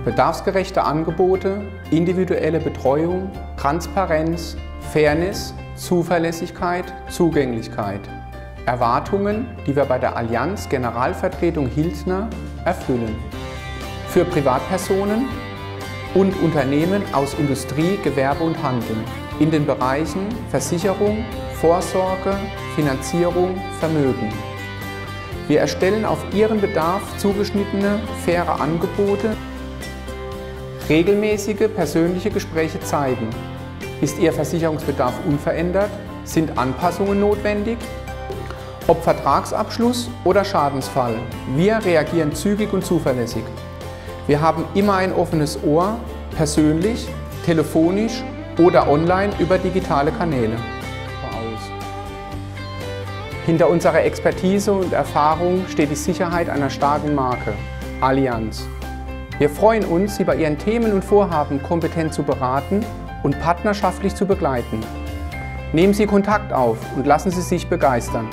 Bedarfsgerechte Angebote, individuelle Betreuung, Transparenz, Fairness, Zuverlässigkeit, Zugänglichkeit. Erwartungen, die wir bei der Allianz Generalvertretung Hildner erfüllen. Für Privatpersonen und Unternehmen aus Industrie, Gewerbe und Handel in den Bereichen Versicherung, Vorsorge, Finanzierung, Vermögen. Wir erstellen auf Ihren Bedarf zugeschnittene, faire Angebote. Regelmäßige persönliche Gespräche zeigen, ist Ihr Versicherungsbedarf unverändert, sind Anpassungen notwendig? Ob Vertragsabschluss oder Schadensfall, wir reagieren zügig und zuverlässig. Wir haben immer ein offenes Ohr, persönlich, telefonisch oder online über digitale Kanäle. Hinter unserer Expertise und Erfahrung steht die Sicherheit einer starken Marke, Allianz. Wir freuen uns, Sie bei Ihren Themen und Vorhaben kompetent zu beraten und partnerschaftlich zu begleiten. Nehmen Sie Kontakt auf und lassen Sie sich begeistern.